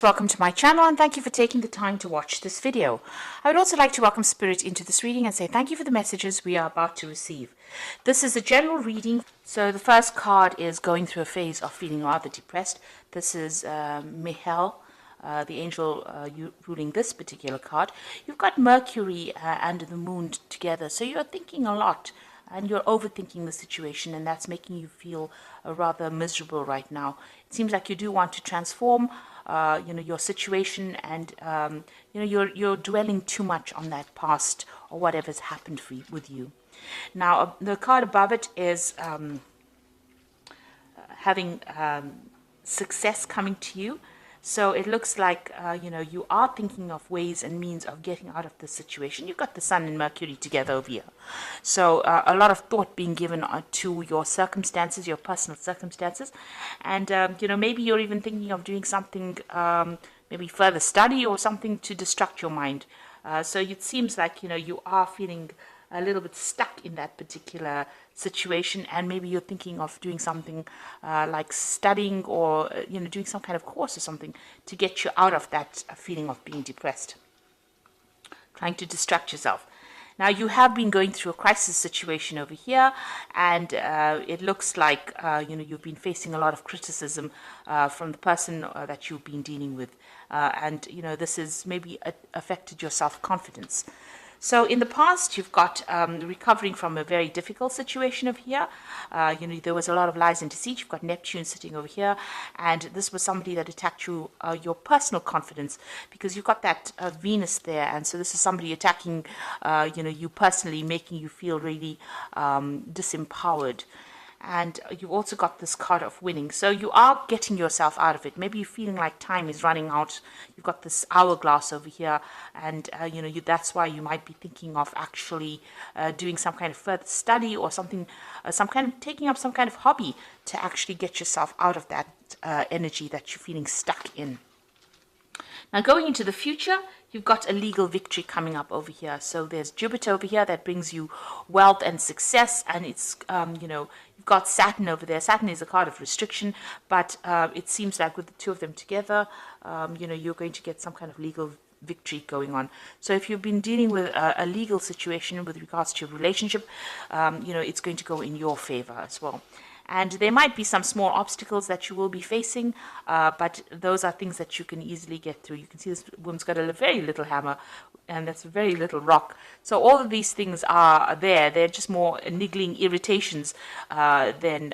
Welcome to my channel and thank you for taking the time to watch this video. I would also like to welcome Spirit into this reading and say thank you for the messages we are about to receive. This is a general reading. So the first card is going through a phase of feeling rather depressed. This is Michael, the angel ruling this particular card. You've got Mercury and the moon together. So you're thinking a lot and you're overthinking the situation, and that's making you feel rather miserable right now. It seems like you do want to transform your situation, and you're dwelling too much on that past or whatever's happened with you. Now the card above it is having success coming to you. So it looks like you are thinking of ways and means of getting out of this situation. You've got the Sun and Mercury together over here, so a lot of thought being given to your circumstances, your personal circumstances, and maybe you're even thinking of doing something, maybe further study or something to distract your mind. So it seems like you are feeling a little bit stuck in that particular situation, and maybe you're thinking of doing something like studying or doing some kind of course or something to get you out of that feeling of being depressed, trying to distract yourself. Now you have been going through a crisis situation over here, and it looks like you've been facing a lot of criticism from the person that you've been dealing with, and this has maybe affected your self-confidence. So in the past, you've got recovering from a very difficult situation over here. There was a lot of lies and deceit. You've got Neptune sitting over here, and this was somebody that attacked you, your personal confidence, because you've got that Venus there, and so this is somebody attacking, you personally, making you feel really disempowered. And you've also got this card of winning. So you are getting yourself out of it. Maybe you're feeling like time is running out. You've got this hourglass over here. And, that's why you might be thinking of actually doing some kind of further study or something, taking up some kind of hobby to actually get yourself out of that energy that you're feeling stuck in. Now going into the future, you've got a legal victory coming up over here. So there's Jupiter over here that brings you wealth and success, and it's you've got Saturn over there. Saturn is a card of restriction, but it seems like with the two of them together, you're going to get some kind of legal victory going on. So if you've been dealing with a legal situation with regards to your relationship, it's going to go in your favor as well. And there might be some small obstacles that you will be facing, but those are things that you can easily get through. You can see this woman's got a very little hammer, and that's a very little rock. So all of these things are there. They're just more niggling irritations than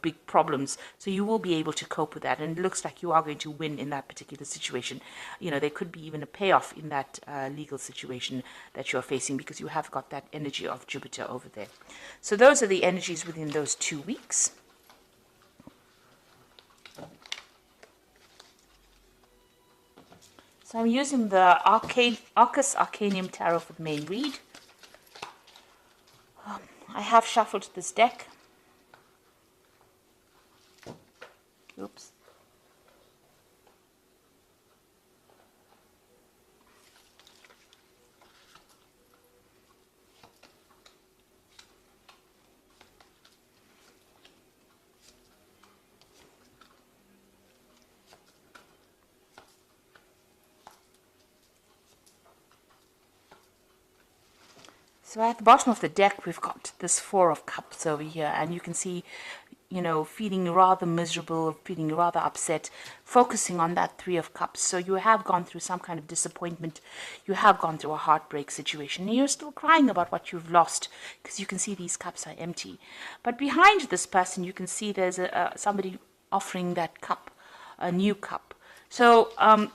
big problems. So you will be able to cope with that, and it looks like you are going to win in that particular situation. There could be even a payoff in that legal situation that you're facing, because you have got that energy of Jupiter over there. So those are the energies within those 2 weeks. So I'm using the Arcus Arcanium Tarot for the main read. I have shuffled this deck. Oops. So at the bottom of the deck, we've got this Four of Cups over here, and you can see, feeling rather miserable, feeling rather upset, focusing on that Three of Cups. So you have gone through some kind of disappointment. You have gone through a heartbreak situation, and you're still crying about what you've lost, because you can see these cups are empty. But behind this person, you can see there's somebody offering that cup, a new cup. So, and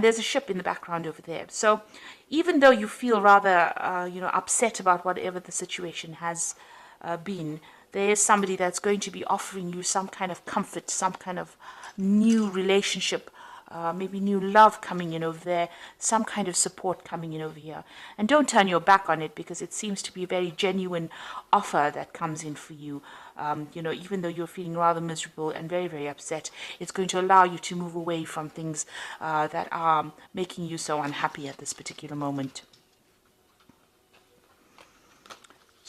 there's a ship in the background over there. So even though you feel rather, upset about whatever the situation has been, there is somebody that's going to be offering you some kind of comfort, some kind of new relationship, maybe new love coming in over there, some kind of support coming in over here. And don't turn your back on it, because it seems to be a very genuine offer that comes in for you. Even though you're feeling rather miserable and very, very upset, it's going to allow you to move away from things that are making you so unhappy at this particular moment.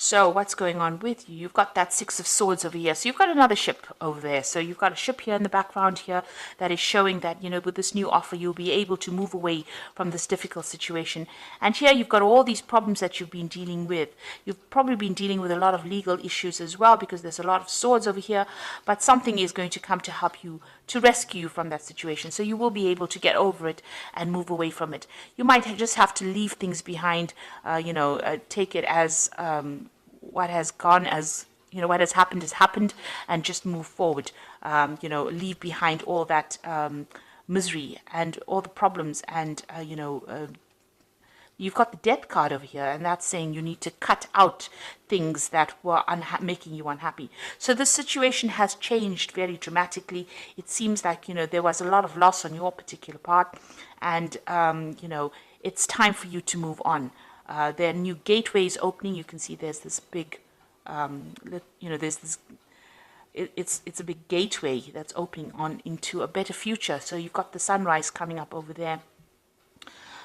So what's going on with you? You've got that Six of Swords over here. So you've got another ship over there. So you've got a ship here in the background here that is showing that, you know, with this new offer, you'll be able to move away from this difficult situation. And here you've got all these problems that you've been dealing with. You've probably been dealing with a lot of legal issues as well, because there's a lot of swords over here. But something is going to come to help you, to rescue you from that situation. So you will be able to get over it and move away from it. You might just have to leave things behind, take it as what has gone, as you know, what has happened, and just move forward. Leave behind all that misery and all the problems, and you've got the Death card over here, and that's saying you need to cut out things that were making you unhappy. So the situation has changed very dramatically. It seems like, you know, there was a lot of loss on your particular part, and it's time for you to move on. There are new gateways opening. You can see there's this big, there's this. It's a big gateway that's opening on into a better future. So you've got the sunrise coming up over there.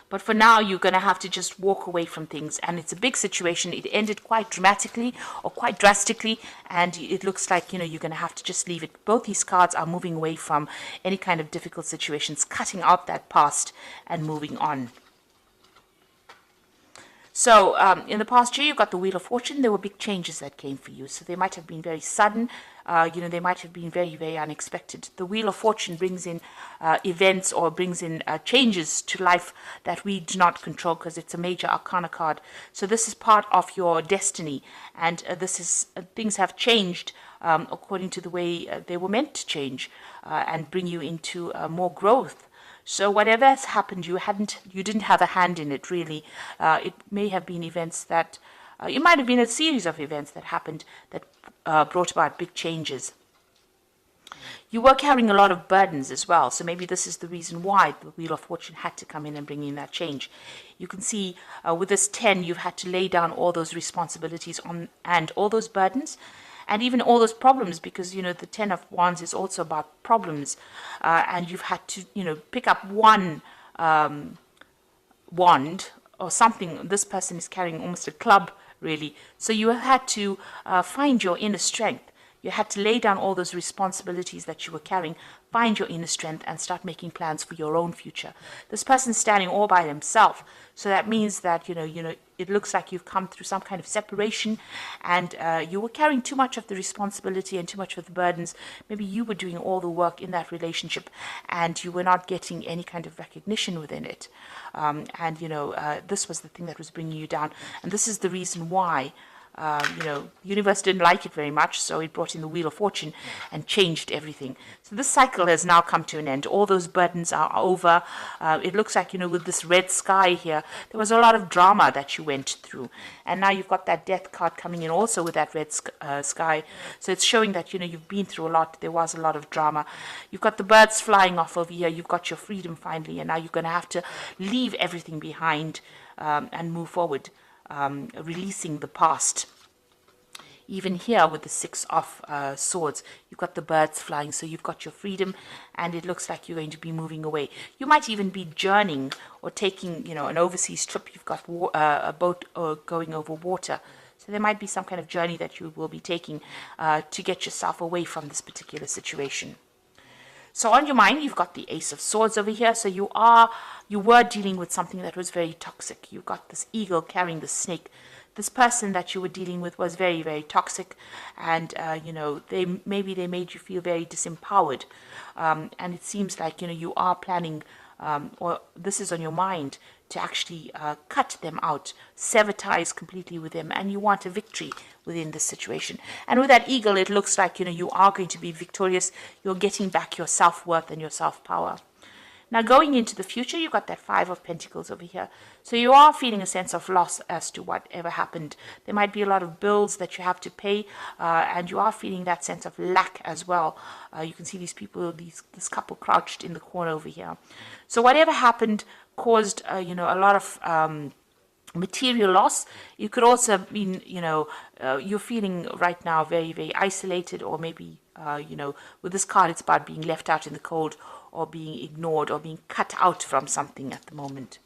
But for now, you're going to have to just walk away from things. And it's a big situation. It ended quite dramatically or quite drastically. And it looks like, you know, you're going to have to just leave it. Both these cards are moving away from any kind of difficult situations, cutting out that past and moving on. So in the past year, you got the Wheel of Fortune. There were big changes that came for you. So they might have been very sudden. They might have been very, very unexpected. The Wheel of Fortune brings in events, or brings in changes to life that we do not control, because it's a major arcana card. So this is part of your destiny. And things have changed according to the way they were meant to change, and bring you into more growth. So whatever has happened, you didn't have a hand in it, really. It may have been events that, it might have been a series of events that happened that brought about big changes. You were carrying a lot of burdens as well, so maybe this is the reason why the Wheel of Fortune had to come in and bring in that change. You can see with this 10, you've had to lay down all those responsibilities and all those burdens, and even all those problems, because, you know, the 10 of Wands is also about problems, and you've had to, pick up one wand or something. This person is carrying almost a club, really. So you have had to find your inner strength. You had to lay down all those responsibilities that you were carrying, find your inner strength, and start making plans for your own future. This person's standing all by himself. So that means that, it looks like you've come through some kind of separation, and you were carrying too much of the responsibility and too much of the burdens. Maybe you were doing all the work in that relationship, and you were not getting any kind of recognition within it. This was the thing that was bringing you down. And this is the reason why universe didn't like it very much, so it brought in the Wheel of Fortune and changed everything. So this cycle has now come to an end. All those burdens are over. It looks like, with this red sky here, there was a lot of drama that you went through. And now you've got that Death card coming in also with that red sky. So it's showing that, you've been through a lot. There was a lot of drama. You've got the birds flying off over here. You've got your freedom finally, and now you're going to have to leave everything behind and move forward. Releasing the past. Even here with the Six of Swords, you've got the birds flying, so you've got your freedom, and it looks like you're going to be moving away. You might even be journeying or taking, an overseas trip. You've got a boat going over water. So there might be some kind of journey that you will be taking to get yourself away from this particular situation. So on your mind, you've got the Ace of Swords over here. So you were dealing with something that was very toxic. You've got this eagle carrying the snake. This person that you were dealing with was very, very toxic, and they made you feel very disempowered. And it seems like you are planning, or this is on your mind, to actually cut them out, sever ties completely with them, and you want a victory within this situation. And with that eagle, it looks like you are going to be victorious. You're getting back your self-worth and your self-power. Now, going into the future, you've got that Five of Pentacles over here. So you are feeling a sense of loss as to whatever happened. There might be a lot of bills that you have to pay, and you are feeling that sense of lack as well. You can see these people, this couple crouched in the corner over here. So whatever happened caused, a lot of material loss. You could also mean, you're feeling right now very, very isolated, or maybe, with this card, it's about being left out in the cold, or being ignored, or being cut out from something at the moment.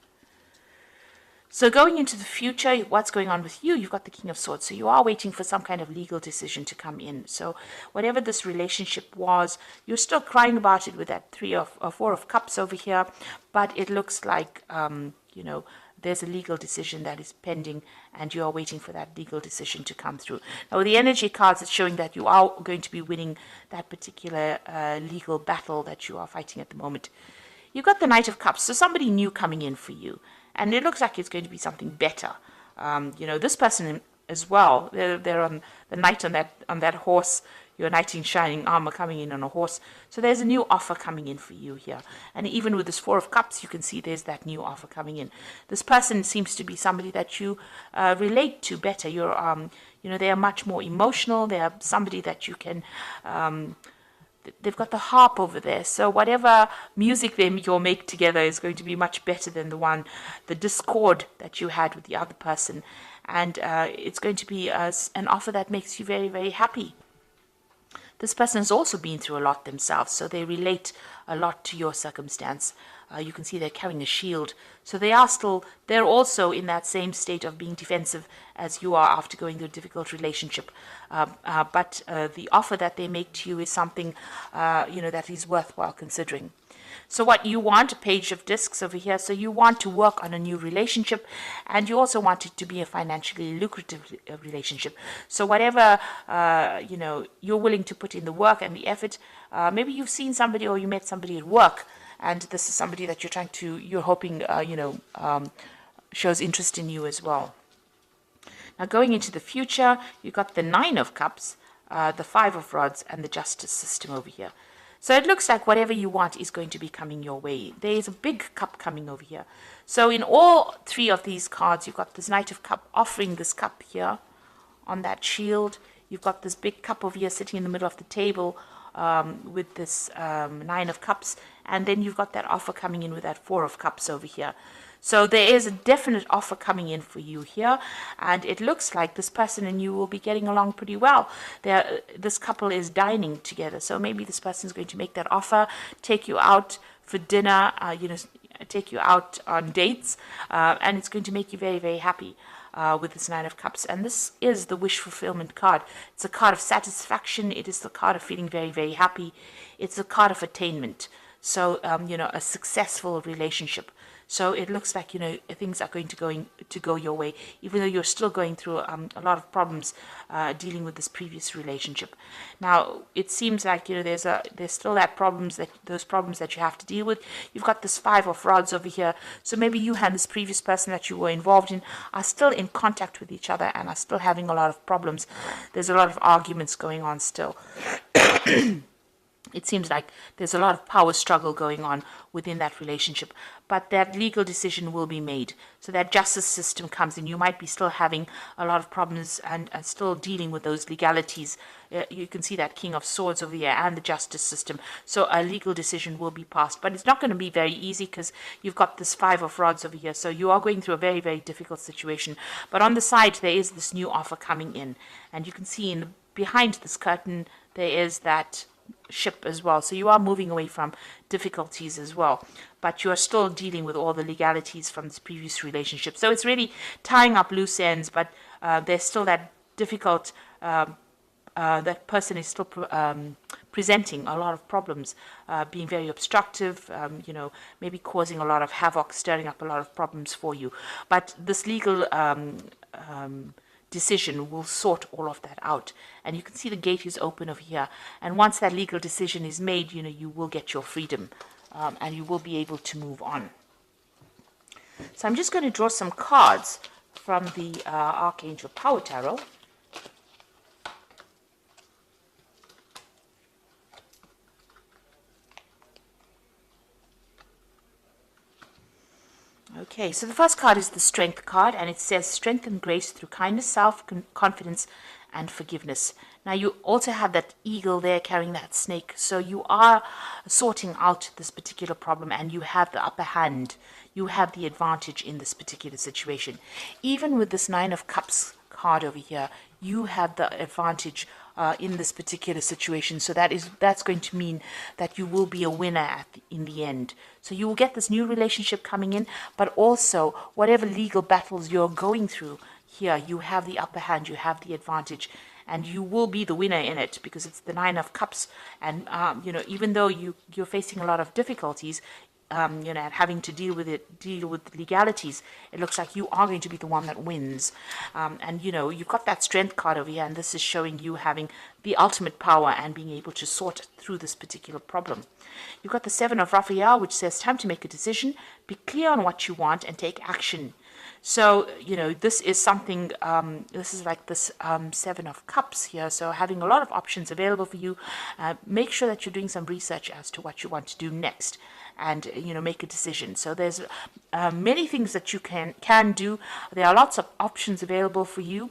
So going into the future, what's going on with you? You've got the King of Swords. So you are waiting for some kind of legal decision to come in. So whatever this relationship was, you're still crying about it with that Four of Cups over here. But it looks like, there's a legal decision that is pending and you are waiting for that legal decision to come through. Now, with the energy cards, it's showing that you are going to be winning that particular legal battle that you are fighting at the moment. You've got the Knight of Cups, so somebody new coming in for you. And it looks like it's going to be something better. This person as well, they're on the knight on that horse, your knight in shining armor coming in on a horse. So there's a new offer coming in for you here. And even with this Four of Cups, you can see there's that new offer coming in. This person seems to be somebody that you relate to better. They are much more emotional. They are somebody that you can... they've got the harp over there, so whatever music you'll make together is going to be much better than the discord that you had with the other person, and it's going to be an offer that makes you very, very happy. This person has also been through a lot themselves, so they relate a lot to your circumstance. You can see they're carrying a shield. So they're also in that same state of being defensive as you are after going through a difficult relationship. But the offer that they make to you is something, that is worthwhile considering. So what you want, a Page of Discs over here, so you want to work on a new relationship, and you also want it to be a financially lucrative relationship. So whatever, you're willing to put in the work and the effort, maybe you've seen somebody or you met somebody at work, and this is somebody that you're hoping, shows interest in you as well. Now going into the future, you've got the Nine of Cups, the Five of Rods, and the Justice system over here. So it looks like whatever you want is going to be coming your way. There is a big cup coming over here. So in all three of these cards, you've got this Knight of Cup offering this cup here on that shield. You've got this big cup over here sitting in the middle of the table with this Nine of Cups. And then you've got that offer coming in with that Four of Cups over here. So there is a definite offer coming in for you here, and it looks like this person and you will be getting along pretty well. This couple is dining together, so maybe this person is going to make that offer, take you out for dinner, take you out on dates, and it's going to make you very, very happy with this Nine of Cups. And this is the wish fulfillment card. It's a card of satisfaction. It is the card of feeling very, very happy. It's a card of attainment. So, a successful relationship. So it looks like, things are going to go your way, even though you're still going through a lot of problems dealing with this previous relationship. Now, it seems like, there's still those problems that you have to deal with. You've got this Five of Rods over here. So maybe you and this previous person that you were involved in are still in contact with each other and are still having a lot of problems. There's a lot of arguments going on still. It seems like there's a lot of power struggle going on within that relationship, but that legal decision will be made. So that justice system comes in. You might be still having a lot of problems and still dealing with those legalities. You can see that King of Swords over here and the justice system. So a legal decision will be passed, but it's not going to be very easy because you've got this Five of Rods over here. So you are going through a very, very difficult situation. But on the side, there is this new offer coming in, and you can see behind this curtain, there is that ship as well. So you are moving away from difficulties as well, but you are still dealing with all the legalities from this previous relationship. So it's really tying up loose ends, but there's still that difficult, that person is still presenting a lot of problems, being very obstructive, maybe causing a lot of havoc, stirring up a lot of problems for you. But this legal decision will sort all of that out, and you can see the gate is open over here, and once that legal decision is made, you will get your freedom, and you will be able to move on. So I'm just going to draw some cards from the Archangel Power Tarot. Okay, so the first card is the Strength card, and it says strength and grace through kindness, self-confidence, and forgiveness. Now, you also have that eagle there carrying that snake, so you are sorting out this particular problem, and you have the upper hand. You have the advantage in this particular situation. Even with this Nine of Cups card over here, you have the advantage in this particular situation. So that's going to mean that you will be a winner in the end. So you will get this new relationship coming in, but also whatever legal battles you're going through here, you have the upper hand, you have the advantage, and you will be the winner in it, because it's the Nine of Cups. And even though you're facing a lot of difficulties, and having to deal with legalities, it looks like you are going to be the one that wins. And you've got that strength card over here, and this is showing you having the ultimate power and being able to sort through this particular problem. You've got the Seven of Raphael, which says time to make a decision, be clear on what you want, and take action. So, this is something, this is like this Seven of Cups here. So having a lot of options available for you. Make sure that you're doing some research as to what you want to do next, and, make a decision. So there's many things that you can do. There are lots of options available for you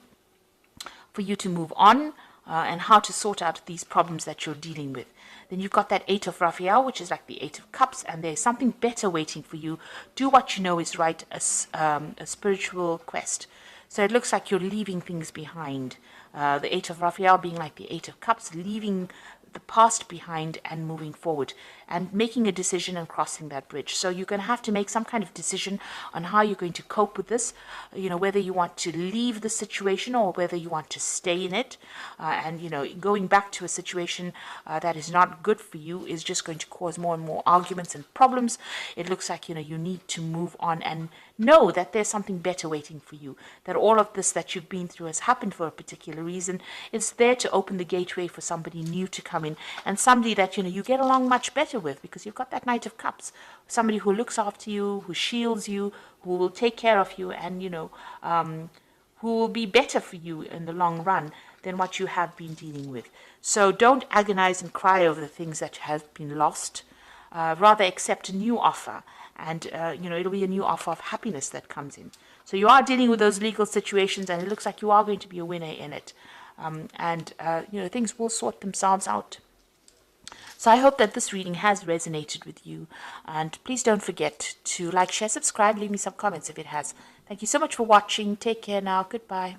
to move on, and how to sort out these problems that you're dealing with. Then you've got that Eight of Raphael, which is like the Eight of Cups, and there's something better waiting for you. Do what you know is right, a spiritual quest. So it looks like you're leaving things behind. The Eight of Raphael being like the Eight of Cups, leaving the past behind and moving forward and making a decision and crossing that bridge. So you're going to have to make some kind of decision on how you're going to cope with this, whether you want to leave the situation or whether you want to stay in it. And going back to a situation that is not good for you is just going to cause more and more arguments and problems. It looks like, you need to move on and know that there's something better waiting for you, that all of this that you've been through has happened for a particular reason. It's there to open the gateway for somebody new to come in, and somebody that you get along much better with, because you've got that Knight of Cups, somebody who looks after you, who shields you, who will take care of you, and who will be better for you in the long run than what you have been dealing with. So don't agonize and cry over the things that have been lost. Rather accept a new offer, and it'll be a new offer of happiness that comes in. So you are dealing with those legal situations, and it looks like you are going to be a winner in it. Things will sort themselves out. So I hope that this reading has resonated with you, and please don't forget to like, share, subscribe, leave me some comments if it has. Thank you so much for watching. Take care now. Goodbye.